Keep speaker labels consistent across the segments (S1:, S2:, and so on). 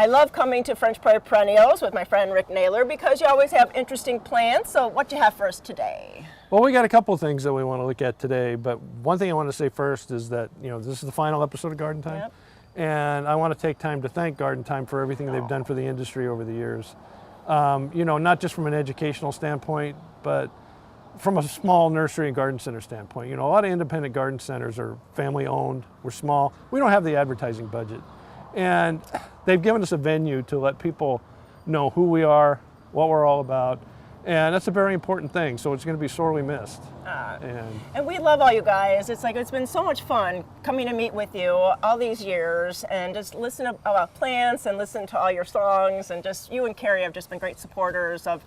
S1: I love coming to French Prairie Perennials with my friend Rick Naylor because you always have interesting plants. So what do you have for us today?
S2: Well, we got a couple of things that we want to look at today, but one thing I want to say first is that, this is the final episode of Garden Time.
S1: Yep.
S2: And I want to take time to thank Garden Time for everything they've done for the industry over the years. Not just from an educational standpoint, but from a small nursery and garden center standpoint. A lot of independent garden centers are family owned, we're small, we don't have the advertising budget. And they've given us a venue to let people know who we are, what we're all about, and that's a very important thing, so it's going to be sorely missed.
S1: And we love all you guys. It's been so much fun coming to meet with you all these years and just listen about plants and listen to all your songs, and just you and Carrie have just been great supporters of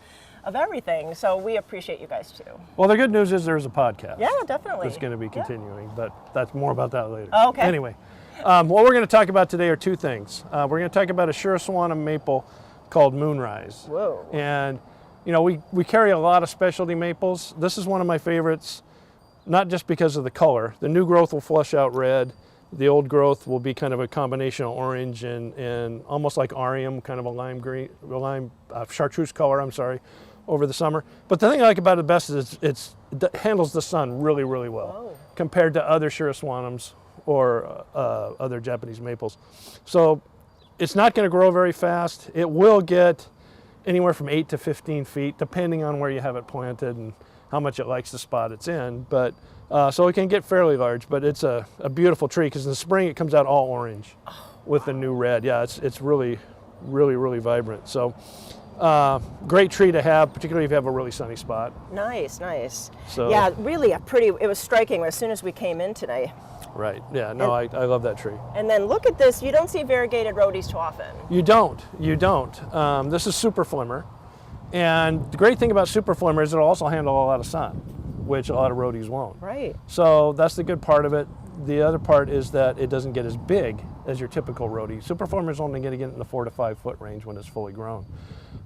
S1: everything, so we appreciate you guys too.
S2: Well, the good news is there's a podcast.
S1: Yeah, definitely.
S2: It's going to be continuing, but that's more about that later.
S1: Oh, okay.
S2: Anyway, what we're going to talk about today are two things. We're going to talk about a Shiraswana maple called Moonrise.
S1: Whoa.
S2: And we carry a lot of specialty maples. This is one of my favorites, not just because of the color. The new growth will flush out red. The old growth will be kind of a combination of orange and almost like Arium, kind of a lime chartreuse color, over the summer. But the thing I like about it best is it handles the sun really, really well compared to other Shiraswanums or other Japanese maples. So it's not going to grow very fast. It will get anywhere from 8 to 15 feet, depending on where you have it planted and how much it likes the spot it's in. But so it can get fairly large, but it's a beautiful tree because in the spring it comes out all orange with the new red. Yeah, it's really, really, really vibrant. So great tree to have, particularly if you have a really sunny spot.
S1: Nice, nice.
S2: So,
S1: yeah, really it was striking as soon as we came in today.
S2: Right, yeah, no, I love that tree.
S1: And then look at this, you don't see variegated roadies too often.
S2: You don't. This is super flimmer. And the great thing about super flimmer is it'll also handle a lot of sun, which a lot of roadies won't.
S1: Right.
S2: So that's the good part of it. The other part is that it doesn't get as big as your typical roadie. Super flimmer is only going to get in the 4 to 5 foot range when it's fully grown.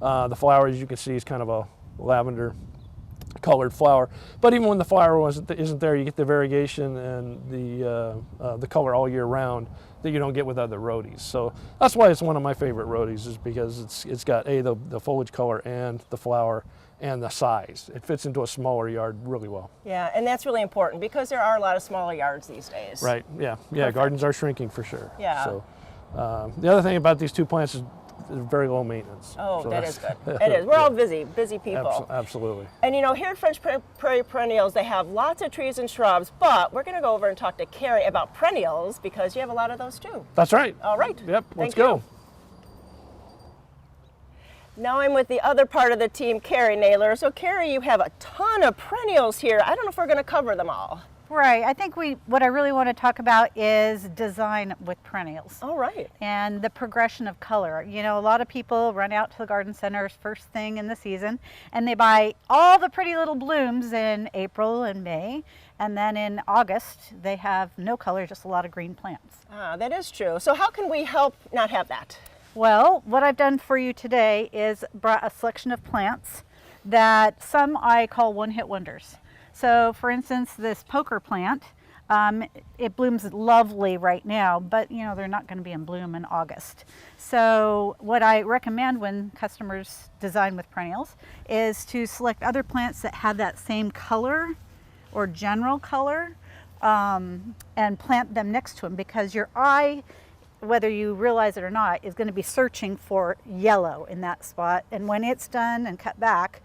S2: The flower, as you can see, is kind of a lavender colored flower, but even when the flower isn't there, you get the variegation and the color all year round that you don't get with other roadies. So that's why it's one of my favorite roadies, is because it's got the foliage color and the flower and the size. It fits into a smaller yard really well.
S1: Yeah, and that's really important because there are a lot of smaller yards these days.
S2: Right. Yeah.
S1: Perfect.
S2: Gardens are shrinking for sure.
S1: Yeah.
S2: So the other thing about these two plants is very low maintenance.
S1: Oh,
S2: so
S1: that is good. It is. We're all busy people.
S2: Absolutely.
S1: And here at French Prairie Perennials, they have lots of trees and shrubs, but we're going to go over and talk to Carrie about perennials because you have a lot of those too.
S2: That's right.
S1: All right.
S2: Yep, let's
S1: Thank you.
S2: go.
S1: Now I'm with the other part of the team, Carrie Naylor. So Carrie, you have a ton of perennials here. I don't know if we're going to cover them all.
S3: Right. I think what I really want to talk about is design with perennials.
S1: All right.
S3: And the progression of color. A lot of people run out to the garden centers first thing in the season and they buy all the pretty little blooms in April and May. And then in August, they have no color, just a lot of green plants.
S1: That is true. So how can we help not have that?
S3: Well, what I've done for you today is brought a selection of plants that some I call one-hit wonders. So for instance, this poker plant, it blooms lovely right now, but they're not going to be in bloom in August. So what I recommend when customers design with perennials is to select other plants that have that same color or general color and plant them next to them, because your eye, whether you realize it or not, is going to be searching for yellow in that spot. And when it's done and cut back,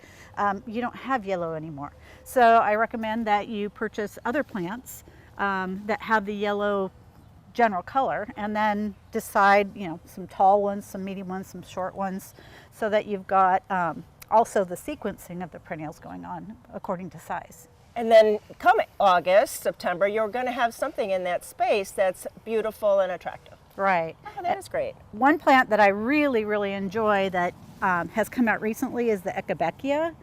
S3: you don't have yellow anymore. So I recommend that you purchase other plants that have the yellow general color, and then decide, some tall ones, some medium ones, some short ones, so that you've got also the sequencing of the perennials going on according to size.
S1: And then come August, September, you're going to have something in that space that's beautiful and attractive.
S3: Right.
S1: Oh, that is great.
S3: One plant that I really, really enjoy that has come out recently is the Ekabekia,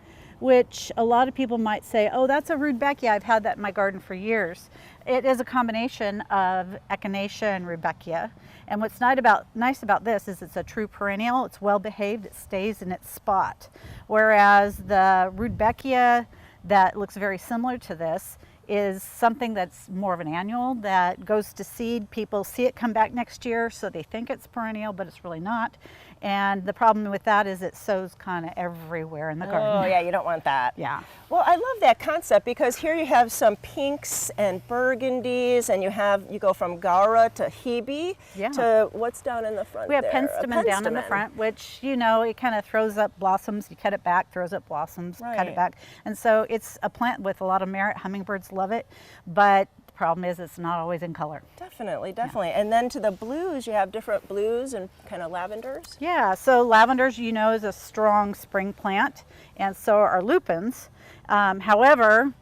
S3: which a lot of people might say, oh, that's a Rudbeckia. I've had that in my garden for years. It is a combination of Echinacea and Rudbeckia. And what's nice about this is it's a true perennial. It's well behaved. It stays in its spot. Whereas the Rudbeckia that looks very similar to this is something that's more of an annual that goes to seed. People see it come back next year, so they think it's perennial, but it's really not. And the problem with that is it sows kind of everywhere in the garden.
S1: Oh yeah, you don't want that.
S3: Yeah.
S1: Well, I love that concept because here you have some pinks and burgundies, and you go from Gaura to Hebe
S3: Yeah.
S1: to what's down in the front.
S3: We have
S1: there? A
S3: penstemon down in the
S1: penstemon.
S3: front, which, you know, it kind of throws up blossoms. You cut it back, throws up blossoms, cut
S1: Right.
S3: it back. And so it's a plant with a lot of merit. Hummingbirds love it, but the problem is it's not always in color.
S1: Definitely, definitely. And then to the blues, you have different blues and kind of lavenders.
S3: Yeah, so lavenders, you know, is a strong spring plant, and so are lupins. However,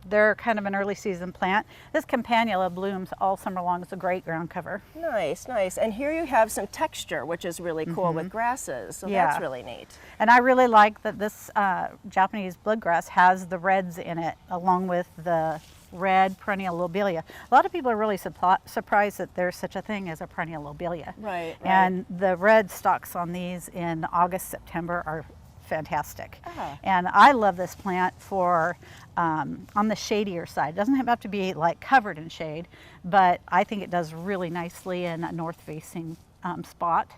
S3: they're kind of an early season plant. This campanula blooms all summer long. It's a great ground cover.
S1: Nice, nice. And here you have some texture, which is really cool with grasses. So
S3: Yeah.
S1: that's really neat.
S3: And I really like that this Japanese bloodgrass has the reds in it, along with the red perennial lobelia. A lot of people are really surprised that there's such a thing as a perennial lobelia.
S1: Right, right.
S3: And the red stalks on these in August, September are fantastic.
S1: Ah.
S3: And I love this plant for on the shadier side. It doesn't have to be like covered in shade, but I think it does really nicely in a north-facing spot.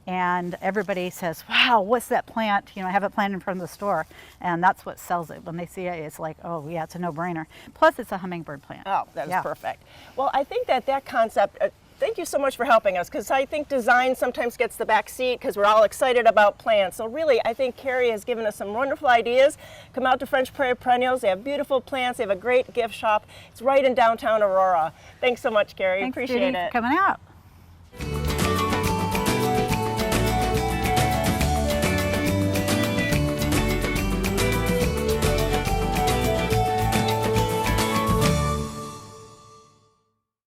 S3: And everybody says, wow, what's that plant? You know, I have it planted in front of the store. And that's what sells it. When they see it, it's like, oh yeah, it's a no-brainer. Plus it's a hummingbird plant.
S1: Oh, that is
S3: Yeah.
S1: perfect. Well, I think that concept, thank you so much for helping us, because I think design sometimes gets the back seat because we're all excited about plants. So really, I think Carrie has given us some wonderful ideas. Come out to French Prairie Perennials. They have beautiful plants. They have a great gift shop. It's right in downtown Aurora. Thanks so much, Carrie.
S3: Thanks,
S1: Appreciate
S3: Judy,
S1: it.
S3: for coming out.